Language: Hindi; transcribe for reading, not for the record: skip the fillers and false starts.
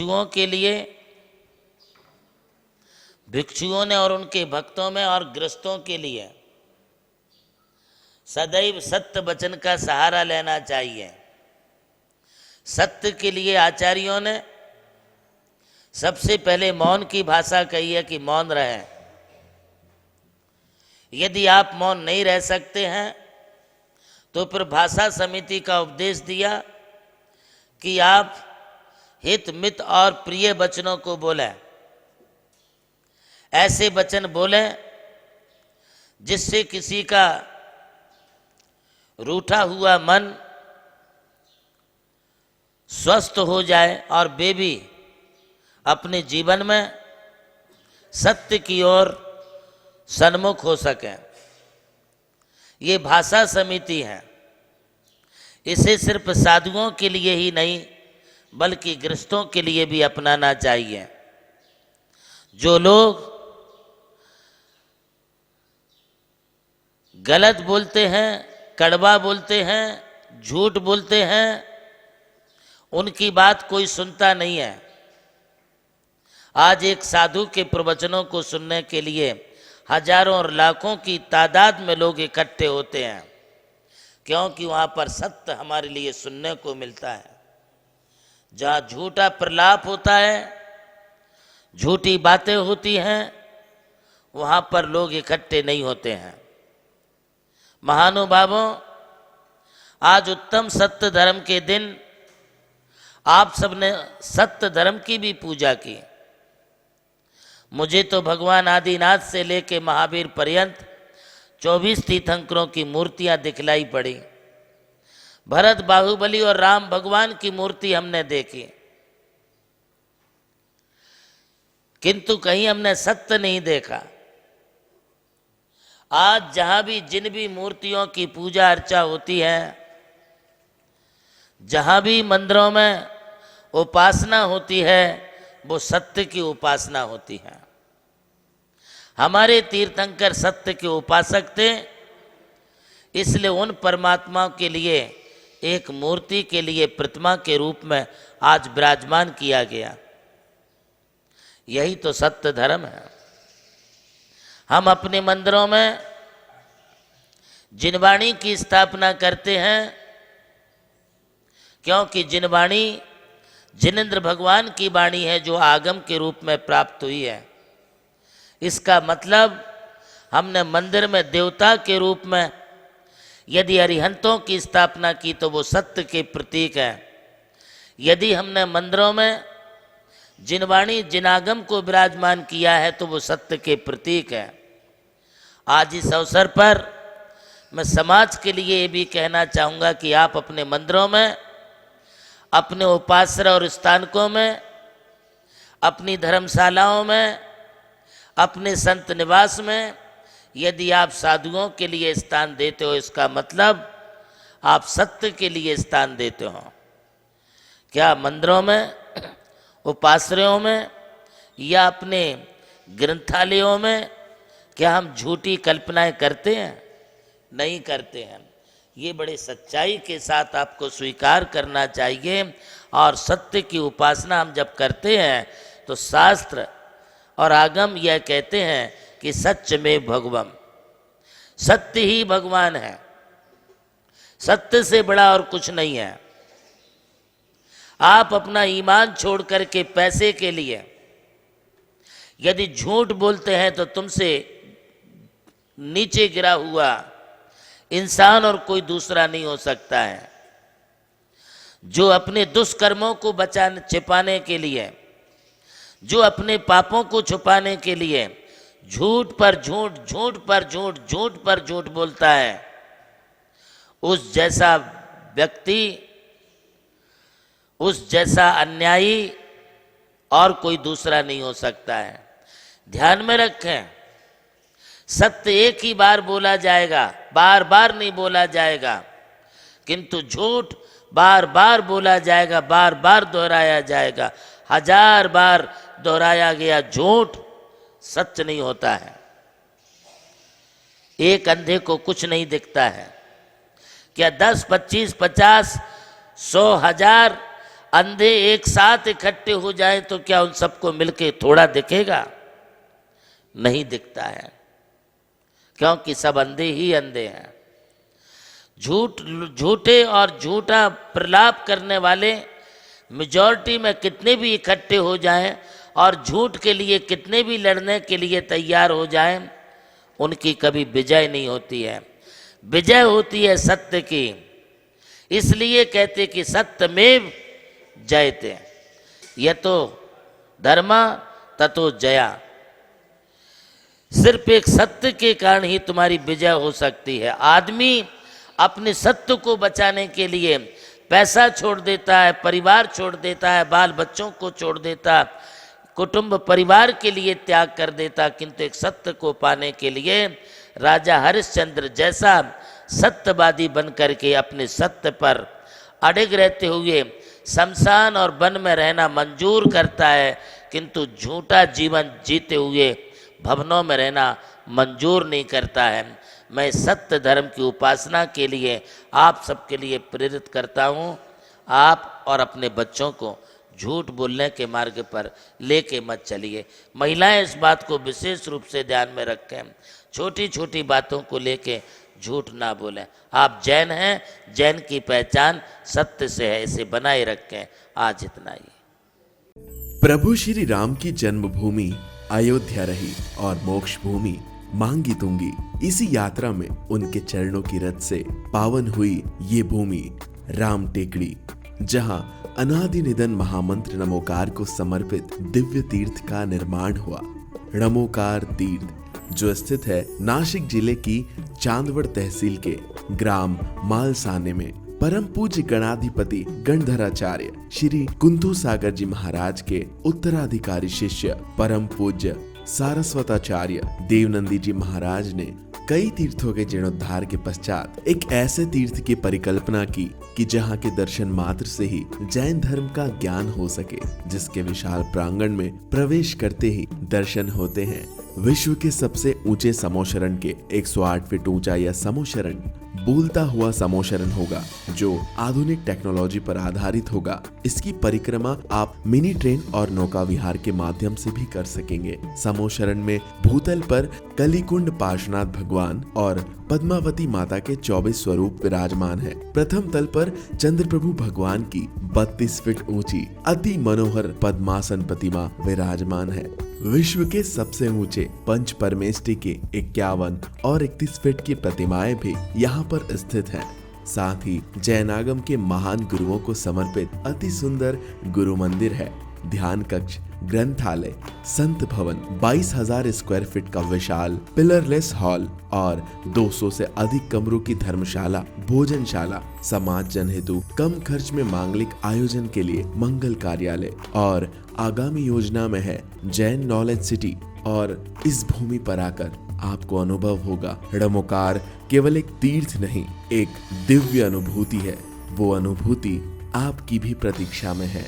भिक्षुओं के लिए, भिक्षुओं ने और उनके भक्तों में और गृहस्थों के लिए सदैव सत्य वचन का सहारा लेना चाहिए। सत्य के लिए आचार्यों ने सबसे पहले मौन की भाषा कही है कि मौन रहें। यदि आप मौन नहीं रह सकते हैं तो फिर भाषा समिति का उपदेश दिया कि आप हित मित और प्रिय वचनों को बोलें। ऐसे वचन बोलें जिससे किसी का रूठा हुआ मन स्वस्थ हो जाए और वे भी अपने जीवन में सत्य की ओर सन्मुख हो सकें। ये भाषा समिति है। इसे सिर्फ साधुओं के लिए ही नहीं बल्कि गृहस्थों के लिए भी अपनाना चाहिए। जो लोग गलत बोलते हैं, कड़वा बोलते हैं, झूठ बोलते हैं, उनकी बात कोई सुनता नहीं है। आज एक साधु के प्रवचनों को सुनने के लिए हजारों और लाखों की तादाद में लोग इकट्ठे होते हैं, क्योंकि वहाँ पर सत्य हमारे लिए सुनने को मिलता है। जहाँ झूठा प्रलाप होता है, झूठी बातें होती हैं, वहाँ पर लोग इकट्ठे नहीं होते हैं। महानुभावों, आज उत्तम सत्य धर्म के दिन आप सबने सत्य धर्म की भी पूजा की। मुझे तो भगवान आदिनाथ से लेके महावीर पर्यंत 24 तीर्थंकरों की मूर्तियां दिखलाई पड़ी। भरत, बाहुबली और राम भगवान की मूर्ति हमने देखी, किंतु कहीं हमने सत्य नहीं देखा। आज जहां भी जिन भी मूर्तियों की पूजा अर्चा होती है, जहां भी मंदिरों में उपासना होती है, वो सत्य की उपासना होती है। हमारे तीर्थंकर सत्य के उपासक थे, इसलिए उन परमात्मा के लिए एक मूर्ति के लिए प्रतिमा के रूप में आज विराजमान किया गया। यही तो सत्य धर्म है। हम अपने मंदिरों में जिनवाणी की स्थापना करते हैं, क्योंकि जिनवाणी जिनेंद्र भगवान की वाणी है जो आगम के रूप में प्राप्त हुई है। इसका मतलब हमने मंदिर में देवता के रूप में यदि अरिहंतों की स्थापना की तो वो सत्य के प्रतीक है। यदि हमने मंदिरों में जिनवाणी जिनागम को विराजमान किया है तो वो सत्य के प्रतीक है। आज इस अवसर पर मैं समाज के लिए ये भी कहना चाहूँगा कि आप अपने मंदिरों में, अपने उपासना और स्थानकों में, अपनी धर्मशालाओं में, अपने संत निवास में यदि आप साधुओं के लिए स्थान देते हो, इसका मतलब आप सत्य के लिए स्थान देते हो। क्या मंदिरों में, उपाश्रयों में या अपने ग्रंथालयों में क्या हम झूठी कल्पनाएं करते हैं? नहीं करते हैं। ये बड़े सच्चाई के साथ आपको स्वीकार करना चाहिए। और सत्य की उपासना हम जब करते हैं तो शास्त्र और आगम यह कहते हैं कि सत्य में भगवम, सत्य ही भगवान है। सत्य से बड़ा और कुछ नहीं है। आप अपना ईमान छोड़ करके पैसे के लिए यदि झूठ बोलते हैं तो तुमसे नीचे गिरा हुआ इंसान और कोई दूसरा नहीं हो सकता है। जो अपने दुष्कर्मों को बचाने छिपाने के लिए, जो अपने पापों को छुपाने के लिए झूठ पर झूठ, झूठ पर झूठ, झूठ पर झूठ बोलता है, उस जैसा व्यक्ति, उस जैसा अन्यायी और कोई दूसरा नहीं हो सकता है। ध्यान में रखें, सत्य एक ही बार बोला जाएगा, बार बार नहीं बोला जाएगा, किंतु झूठ बार बार बोला जाएगा, बार बार दोहराया जाएगा। 1000 बार दोहराया गया झूठ सत्य नहीं होता है। एक अंधे को कुछ नहीं दिखता है। क्या 10, 25, 50, 100, 1000 अंधे एक साथ इकट्ठे हो जाए तो क्या उन सबको मिलके थोड़ा दिखेगा? नहीं दिखता है, क्योंकि सब अंधे ही अंधे हैं। झूठे और झूठा प्रलाप करने वाले मेजॉरिटी में कितने भी इकट्ठे हो जाएं और झूठ के लिए कितने भी लड़ने के लिए तैयार हो जाएं, उनकी कभी विजय नहीं होती है। विजय होती है सत्य की। इसलिए कहते कि सत्यमेव जयते, यतो धर्म ततो जया। सिर्फ एक सत्य के कारण ही तुम्हारी विजय हो सकती है। आदमी अपने सत्य को बचाने के लिए पैसा छोड़ देता है, परिवार छोड़ देता है, बाल बच्चों को छोड़ देता, कुटुंब परिवार के लिए त्याग कर देता, किंतु एक सत्य को पाने के लिए राजा हरिश्चंद्र जैसा सत्यवादी बन करके अपने सत्य पर अड़िग रहते हुए शमशान और वन में रहना मंजूर करता है, किंतु झूठा जीवन जीते हुए भवनों में रहना मंजूर नहीं करता है। मैं सत्य धर्म की उपासना के लिए आप सबके लिए प्रेरित करता हूँ। आप और अपने बच्चों को झूठ बोलने के मार्ग पर लेके मत चलिए। महिलाएं इस बात को विशेष रूप से ध्यान में रखें, छोटी छोटी बातों को लेके झूठ ना बोलें। आप जैन हैं, जैन की पहचान सत्य से है, इसे बनाए रखें। आज इतना ही। प्रभु श्री राम की जन्मभूमि अयोध्या रही और मोक्ष भूमि मांगी तुंगी। इसी यात्रा में उनके चरणों की रथ से पावन हुई ये भूमि राम टेकड़ी, जहां अनादि निधन महामंत्र नमोकार को समर्पित दिव्य तीर्थ का निर्माण हुआ। नमोकार तीर्थ जो स्थित है नासिक जिले की चांदवड़ तहसील के ग्राम मालसाने में, परम पूज्य गणाधिपति गणधराचार्य श्री कुंतु सागर जी महाराज के उत्तराधिकारी शिष्य परम पूज्य सारस्वताचार्य देवनंदी जी महाराज ने कई तीर्थों के जीर्णोद्धार के पश्चात एक ऐसे तीर्थ की परिकल्पना की कि जहां के दर्शन मात्र से ही जैन धर्म का ज्ञान हो सके, जिसके विशाल प्रांगण में प्रवेश करते ही दर्शन होते हैं विश्व के सबसे ऊंचे समोशरण के 108 फीट ऊंचा यह समोशरण बोलता हुआ समोशरण होगा, जो आधुनिक टेक्नोलॉजी पर आधारित होगा। इसकी परिक्रमा आप मिनी ट्रेन और नौका विहार के माध्यम से भी कर सकेंगे। समोशरण में भूतल पर कलिकुंड पार्श्वनाथ भगवान और पद्मावती माता के 24 स्वरूप विराजमान है। प्रथम तल पर चंद्रप्रभु भगवान की 32 फीट ऊंची अति मनोहर पद्मासन प्रतिमा विराजमान है। विश्व के सबसे ऊंचे पंच परमेष्टि के 51 और 31 फीट की प्रतिमाएं भी यहाँ पर स्थित हैं। साथ ही जैनागम के महान गुरुओं को समर्पित अति सुंदर गुरु मंदिर है। ध्यान कक्ष, ग्रंथालय, संत भवन, 22,000 स्क्वायर फीट का विशाल पिलरलेस हॉल और 200 से अधिक कमरों की धर्मशाला, भोजनशाला, समाज जन हेतु कम खर्च में मांगलिक आयोजन के लिए मंगल कार्यालय और आगामी योजना में है जैन नॉलेज सिटी। और इस भूमि पर आकर आपको अनुभव होगा नमोकार केवल एक तीर्थ नहीं, एक दिव्य अनुभूति है। वो अनुभूति आपकी भी प्रतीक्षा में है।